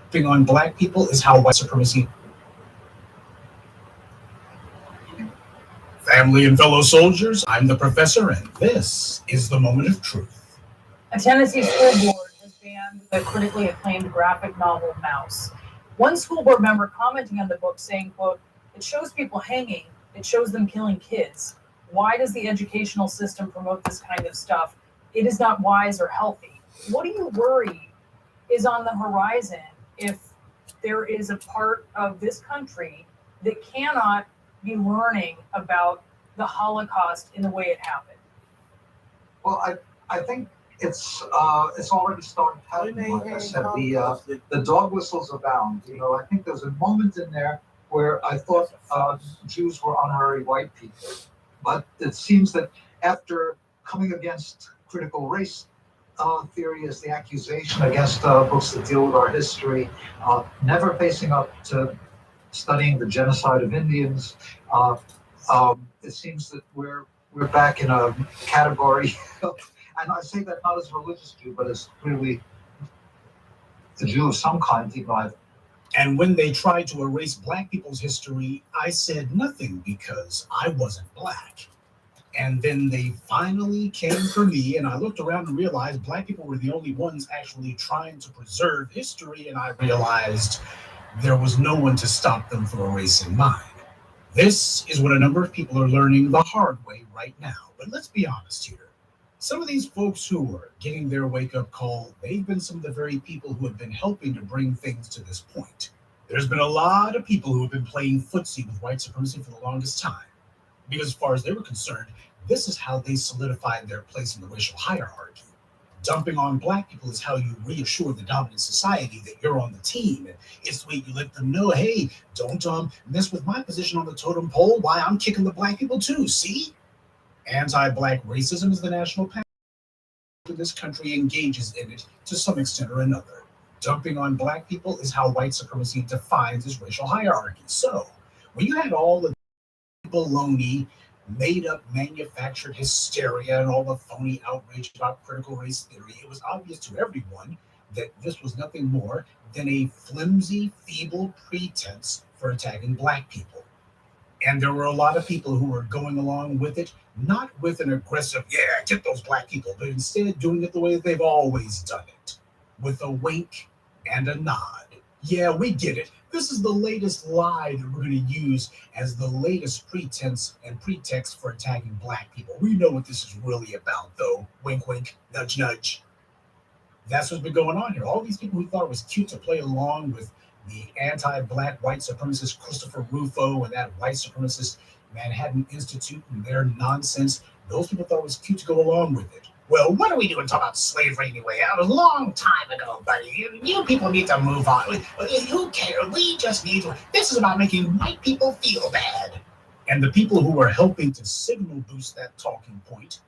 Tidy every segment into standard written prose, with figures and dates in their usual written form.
Dumping on black people is how white supremacy. Family and fellow soldiers, I'm the professor, and this is the moment of truth. A Tennessee school board has banned the critically acclaimed graphic novel MAUS. One school board member commenting on the book saying, quote, "It shows people hanging, it shows them killing kids. Why does the educational system promote this kind of stuff? It is not wise or healthy." What do you worry is on the horizon if there is a part of this country that cannot be learning about the Holocaust in the way it happened? Well, I think it's already started happening. Like I said, the dog whistles abound. I think there's a moment in there where I thought Jews were honorary white people, but it seems that after coming against critical race theory as the accusation against books that deal with our history, never facing up to studying the genocide of Indians, it seems that we're back in a category and I say that not as a religious Jew, but as clearly a Jew of some kind, even I. And when they tried to erase black people's history, I said nothing because I wasn't black. And then they finally came for me, and I looked around and realized black people were the only ones actually trying to preserve history, and I realized there was no one to stop them from erasing mine. This is what a number of people are learning the hard way right now. But let's be honest here. Some of these folks who are getting their wake-up call, they've been some of the very people who have been helping to bring things to this point. There's been a lot of people who have been playing footsie with white supremacy for the longest time. Because as far as they were concerned, this is how they solidified their place in the racial hierarchy. Dumping on black people is how you reassure the dominant society that you're on the team. And it's the way you let them know, hey, don't mess with my position on the totem pole. Why, I'm kicking the black people too, see? Anti-black racism is the national passion. This country engages in it to some extent or another. Dumping on black people is how white supremacy defines its racial hierarchy. So, when you had all the baloney, made-up, manufactured hysteria and all the phony outrage about critical race theory, it was obvious to everyone that this was nothing more than a flimsy, feeble pretense for attacking black people. And there were a lot of people who were going along with it, not with an aggressive, yeah, get those black people, but instead doing it the way they've always done it, with a wink and a nod. Yeah, we get it. This is the latest lie that we're going to use as the latest pretense and pretext for attacking black people. We know what this is really about, though. Wink, wink, nudge, nudge. That's what's been going on here. All these people who thought it was cute to play along with the anti-black white supremacist Christopher Rufo and that white supremacist Manhattan Institute and their nonsense, those people thought it was cute to go along with it. Well, what are we doing talking about slavery anyway? That was a long time ago, buddy. You people need to move on. Who cares? We just need to. This is about making white people feel bad. And the people who were helping to signal boost that talking point,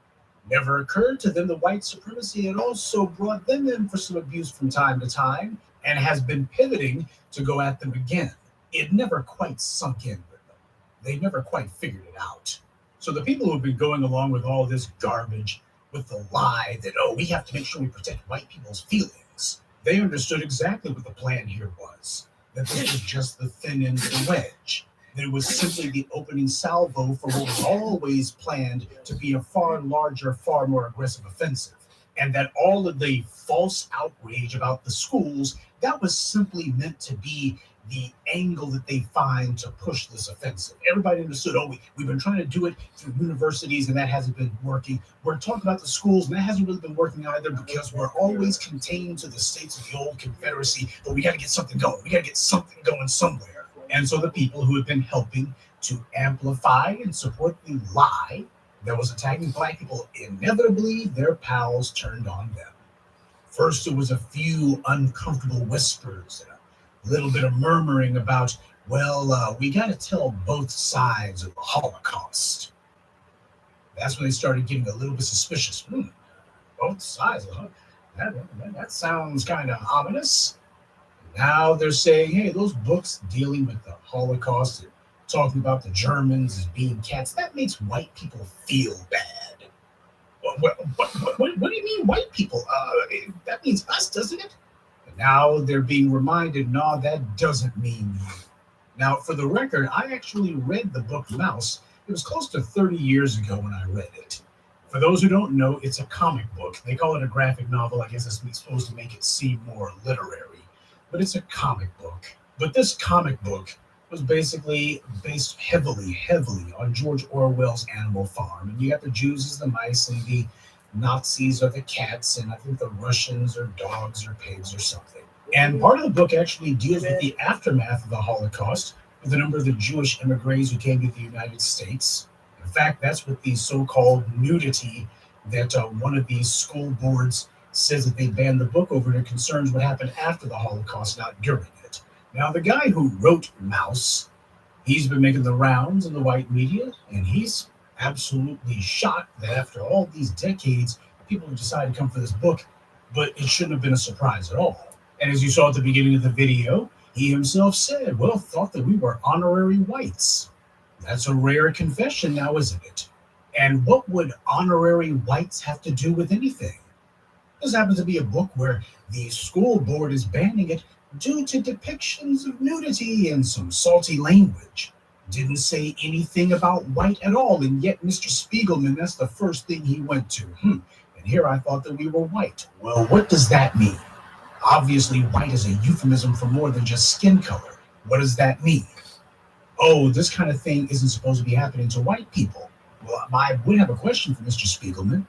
never occurred to them that white supremacy had also brought them in for some abuse from time to time and has been pivoting to go at them again. It never quite sunk in with them. They never quite figured it out. So the people who've been going along with all this garbage, with the lie that, oh, we have to make sure we protect white people's feelings, they understood exactly what the plan here was. That this was just the thin end of the wedge. That it was simply the opening salvo for what was always planned to be a far larger, far more aggressive offensive. And that all of the false outrage about the schools, that was simply meant to be the angle that they find to push this offensive. Everybody understood, oh, we've been trying to do it through universities and that hasn't been working. We're talking about the schools and that hasn't really been working either because we're always contained to the states of the old Confederacy, but we got to get something going. We got to get something going somewhere. And so the people who have been helping to amplify and support the lie that was attacking black people, inevitably their pals turned on them. First, it was a few uncomfortable whispers and a little bit of murmuring about, well, we got to tell both sides of the Holocaust. That's when they started getting a little bit suspicious. Both sides of that sounds kind of ominous. Now they're saying, hey, those books dealing with the Holocaust and talking about the Germans as being cats, that makes white people feel bad. What do you mean white people? That means us, doesn't it? Now they're being reminded, no, that doesn't mean you. Now, for the record, I actually read the book MAUS. It was close to 30 years ago when I read it. For those who don't know, it's a comic book. They call it a graphic novel. I guess it's supposed to make it seem more literary, but it's a comic book. But this comic book was basically based heavily on George Orwell's Animal Farm. And you got the Jews as the mice, and the Nazis are the cats, and I think the Russians are dogs or pigs or something. And part of the book actually deals with the aftermath of the Holocaust, with a number of the Jewish immigrants who came to the United States. In fact, that's what the so-called nudity that one of these school boards says that they banned the book over. It concerns what happened after the Holocaust, not during it. Now, the guy who wrote MAUS, he's been making the rounds in the white media, and he's absolutely shocked that after all these decades, people have decided to come for this book, but it shouldn't have been a surprise at all. And as you saw at the beginning of the video, he himself said, well, thought that we were honorary whites. That's a rare confession now, isn't it? And what would honorary whites have to do with anything? This happens to be a book where the school board is banning it due to depictions of nudity and some salty language. Didn't say anything about white at all, and yet Mr. Spiegelman, that's the first thing he went to. And here I thought that we were white. Well, what does that mean? Obviously, white is a euphemism for more than just skin color. What does that mean? Oh, this kind of thing isn't supposed to be happening to white people. Well, I would have a question for Mr. Spiegelman.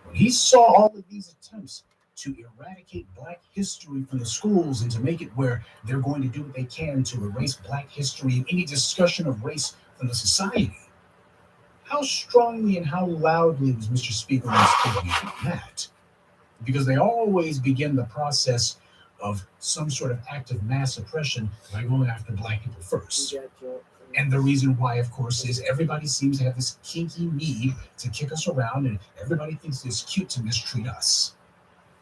When he saw all of these attempts to eradicate Black history from the schools and to make it where they're going to do what they can to erase Black history and any discussion of race from the society, how strongly and how loudly was Mr. Spiegelman speaking about that? Because they always begin the process of some sort of act of mass oppression by going after Black people first. And the reason why, of course, is everybody seems to have this kinky need to kick us around, and everybody thinks it's cute to mistreat us.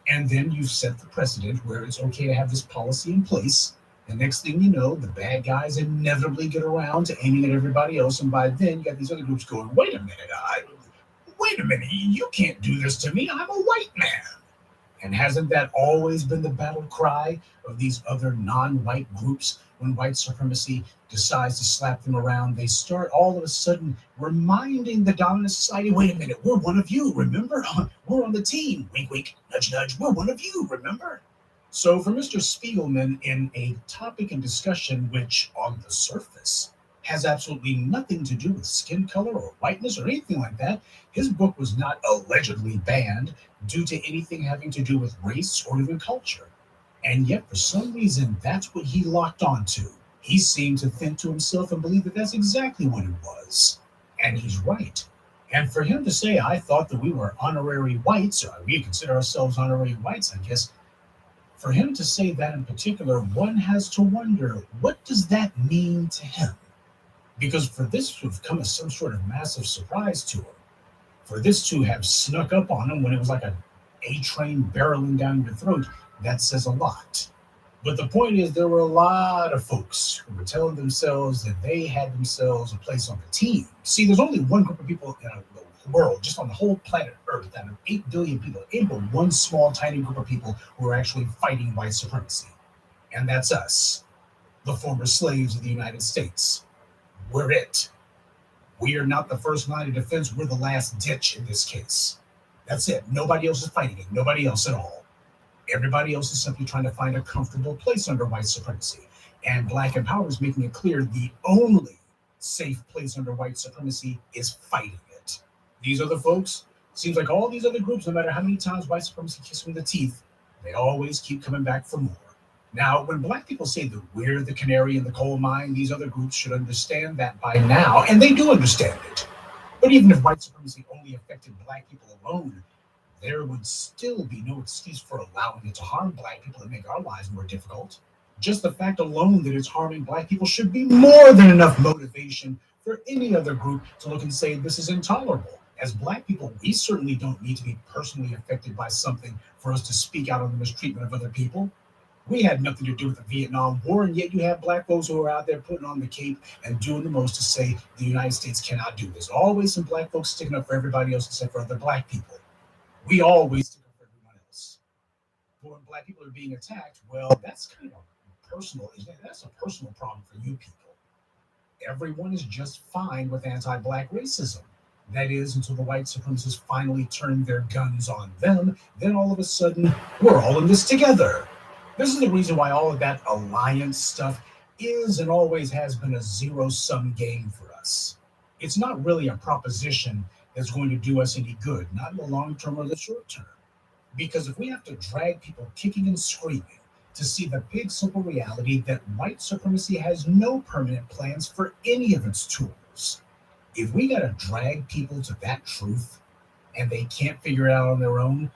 And then you set the precedent where it's okay to have this policy in place. The next thing you know, the bad guys inevitably get around to aiming at everybody else. And by then, you got these other groups going, wait a minute, you can't do this to me. I'm a white man. And hasn't that always been the battle cry of these other non-white groups? When white supremacy decides to slap them around, they start all of a sudden reminding the dominant society, wait a minute, we're one of you, remember? We're on the team. Wink, wink, nudge, nudge. We're one of you, remember? So for Mr. Spiegelman, in a topic and discussion which on the surface has absolutely nothing to do with skin color or whiteness or anything like that, his book was not allegedly banned due to anything having to do with race or even culture. And yet, for some reason, that's what he locked onto. He seemed to think to himself and believe that that's exactly what it was. And he's right. And for him to say, I thought that we were honorary whites, or we consider ourselves honorary whites, I guess, for him to say that in particular, one has to wonder, what does that mean to him? Because for this to have come as some sort of massive surprise to him, for this to have snuck up on him when it was like A train barreling down your throat, that says a lot. But the point is, there were a lot of folks who were telling themselves that they had themselves a place on the team. See, there's only one group of people in the world, just on the whole planet Earth, out of 8 billion people, ain't but one small, tiny group of people who are actually fighting white supremacy. And that's us, the former slaves of the United States. We're it. We are not the first line of defense. We're the last ditch in this case. That's it. Nobody else is fighting it. Nobody else at all. Everybody else is simply trying to find a comfortable place under white supremacy. And Black Empower is making it clear the only safe place under white supremacy is fighting it. These other folks, seems like all these other groups, no matter how many times white supremacy kicks them in the teeth, they always keep coming back for more. Now, when Black people say that we're the canary in the coal mine, these other groups should understand that by now, and they do understand it. But even if white supremacy only affected Black people alone, there would still be no excuse for allowing it to harm Black people and make our lives more difficult. Just the fact alone that it's harming Black people should be more than enough motivation for any other group to look and say this is intolerable. As Black people, we certainly don't need to be personally affected by something for us to speak out on the mistreatment of other people. We had nothing to do with the Vietnam War, and yet you have Black folks who are out there putting on the cape and doing the most to say the United States cannot do this. Always some Black folks sticking up for everybody else except for other Black people. We always stick up for everyone else. poor black people are being attacked, well, that's kind of personal, isn't it? That's a personal problem for you people. Everyone is just fine with anti-black racism. That is, until the white supremacists finally turn their guns on them, then all of a sudden, we're all in this together. This is the reason why all of that alliance stuff is and always has been a zero-sum game for us. It's not really a proposition that's going to do us any good, not in the long term or the short term. Because if we have to drag people kicking and screaming to see the big simple reality that white supremacy has no permanent plans for any of its tools, if we got to drag people to that truth and they can't figure it out on their own,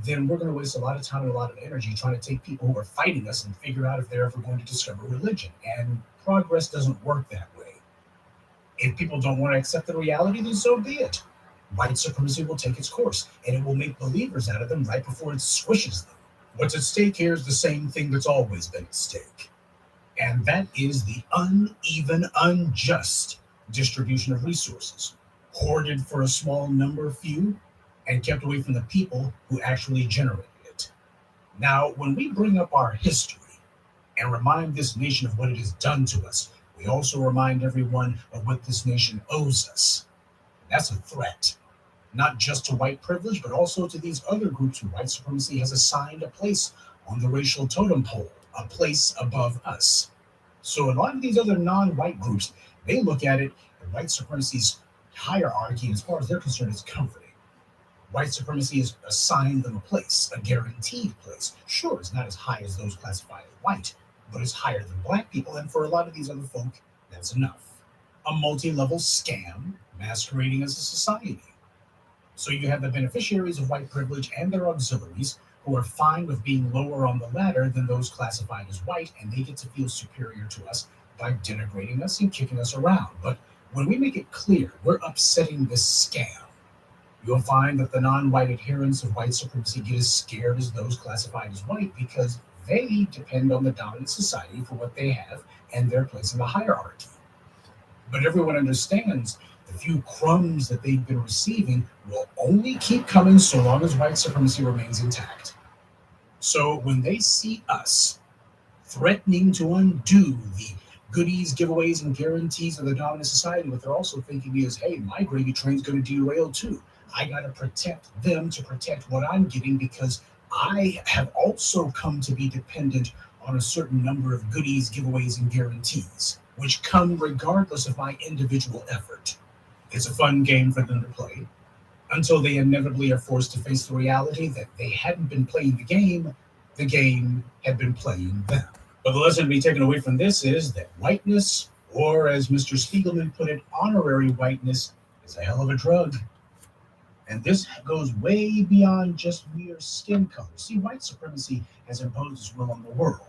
then we're going to waste a lot of time and a lot of energy trying to take people who are fighting us and figure out if they're ever going to discover religion. And progress doesn't work that way. If people don't want to accept the reality, then so be it. White supremacy will take its course, and it will make believers out of them right before it squishes them. What's at stake here is the same thing that's always been at stake, and that is the uneven, unjust distribution of resources, hoarded for a small number of few, and kept away from the people who actually generated it. Now, when we bring up our history and remind this nation of what it has done to us, we also remind everyone of what this nation owes us. That's a threat, not just to white privilege, but also to these other groups who white supremacy has assigned a place on the racial totem pole, a place above us. So a lot of these other non-white groups, they look at it, and white supremacy's hierarchy, as far as they're concerned, is comforting. White supremacy has assigned them a place, a guaranteed place. Sure, it's not as high as those classified as white, but it's higher than black people, and for a lot of these other folk, that's enough. A multi-level scam masquerading as a society. So you have the beneficiaries of white privilege and their auxiliaries who are fine with being lower on the ladder than those classified as white, and they get to feel superior to us by denigrating us and kicking us around. But when we make it clear we're upsetting this scam, you'll find that the non-white adherents of white supremacy get as scared as those classified as white because they depend on the dominant society for what they have and their place in the hierarchy. But everyone understands the few crumbs that they've been receiving will only keep coming so long as white supremacy remains intact. So when they see us threatening to undo the goodies, giveaways, and guarantees of the dominant society, what they're also thinking is, hey, my gravy train's going to derail too. I got to protect them to protect what I'm getting because I have also come to be dependent on a certain number of goodies, giveaways, and guarantees, which come regardless of my individual effort. It's a fun game for them to play until they inevitably are forced to face the reality that they hadn't been playing the game had been playing them. But the lesson to be taken away from this is that whiteness, or as Mr. Spiegelman put it, honorary whiteness, is a hell of a drug. And this goes way beyond just mere skin color. See, white supremacy has imposed its will on the world,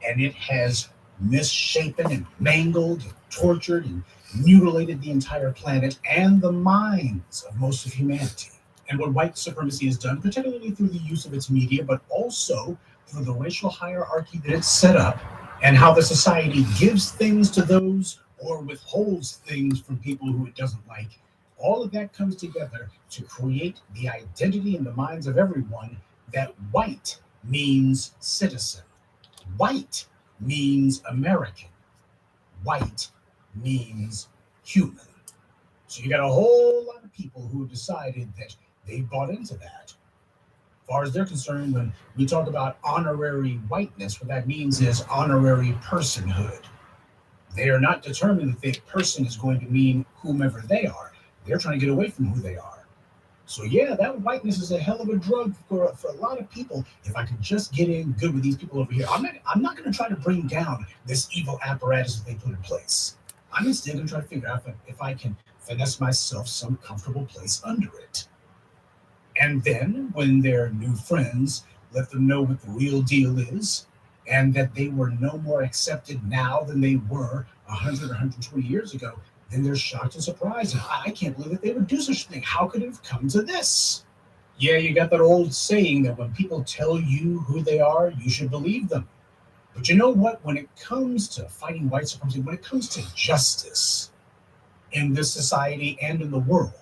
and it has misshapen and mangled and tortured and mutilated the entire planet and the minds of most of humanity. And what white supremacy has done, particularly through the use of its media, but also through the racial hierarchy that it's set up and how the society gives things to those or withholds things from people who it doesn't like, all of that comes together to create the identity in the minds of everyone that white means citizen. White means American. White means human. So you got a whole lot of people who have decided that they bought into that. As far as they're concerned, when we talk about honorary whiteness, what that means is honorary personhood. They are not determined that the person is going to mean whomever they are. They're trying to get away from who they are. So yeah, that whiteness is a hell of a drug for a lot of people. If I could just get in good with these people over here, I'm not going to try to bring down this evil apparatus that they put in place. I'm instead going to try to figure out if I can finesse myself some comfortable place under it. And then when their new friends let them know what the real deal is and that they were no more accepted now than they were 100 or 120 years ago, then they're shocked and surprised. And I can't believe that they would do such a thing. How could it have come to this? Yeah, you got that old saying that when people tell you who they are, you should believe them. But you know what? When it comes to fighting white supremacy, when it comes to justice in this society and in the world,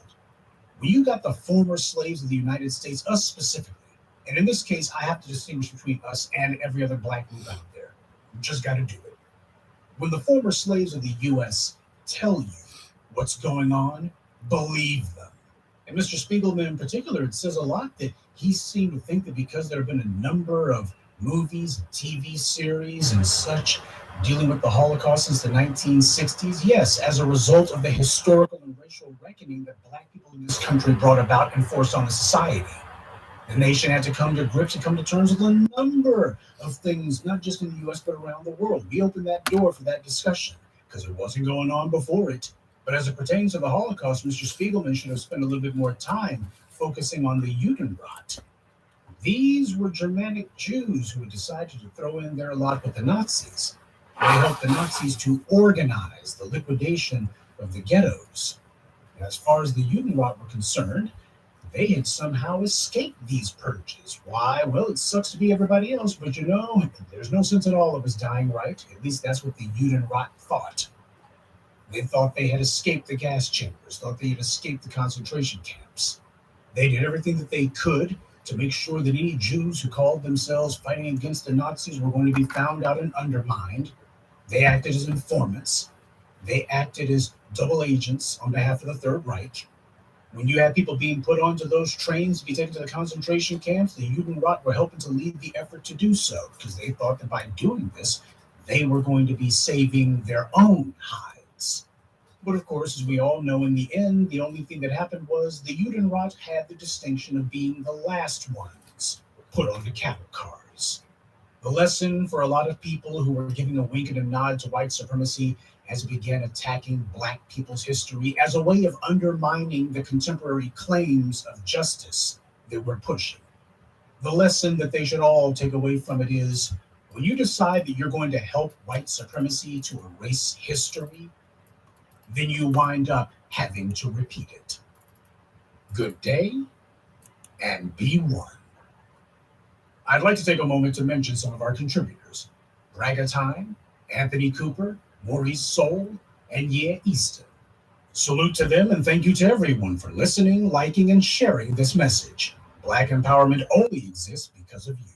when you got the former slaves of the United States, us specifically, And in this case, I have to distinguish between us and every other black group out there. You just got to do it. When the former slaves of the U.S. tell you what's going on, believe them. And Mr. Spiegelman in particular, it says a lot that he seemed to think that because there have been a number of movies, TV series, and such dealing with the Holocaust since the 1960s, yes, as a result of the historical and racial reckoning that black people in this country brought about and forced on the society. The nation had to come to grips and come to terms with a number of things, not just in the U.S., but around the world. We opened that door for that discussion because it wasn't going on before it. But as it pertains to the Holocaust, Mr. Spiegelman should have spent a little bit more time focusing on the Judenrat. These were Germanic Jews who had decided to throw in their lot with the Nazis. They helped the Nazis to organize the liquidation of the ghettos. As far as the Judenrat were concerned, they had somehow escaped these purges. Why? Well, it sucks to be everybody else, but there's no sense at all of us dying, right? At least that's what the Judenrat thought. They thought they had escaped the gas chambers, thought they had escaped the concentration camps. They did everything that they could to make sure that any Jews who called themselves fighting against the Nazis were going to be found out and undermined. They acted as informants. They acted as double agents on behalf of the Third Reich. When you had people being put onto those trains to be taken to the concentration camps, the Judenrat were helping to lead the effort to do so because they thought that by doing this, they were going to be saving their own hides. But of course, as we all know, in the end, the only thing that happened was the Judenrat had the distinction of being the last ones put on the cattle cars. The lesson for a lot of people who were giving a wink and a nod to white supremacy as it began attacking black people's history as a way of undermining the contemporary claims of justice that we're pushing. The lesson that they should all take away from it is, when you decide that you're going to help white supremacy to erase history, then you wind up having to repeat it. Good day, and be one. I'd like to take a moment to mention some of our contributors: Braga Time, Anthony Cooper, Maurice Soul, and Ye Easton. Salute to them, and thank you to everyone for listening, liking, and sharing this message. Black empowerment only exists because of you.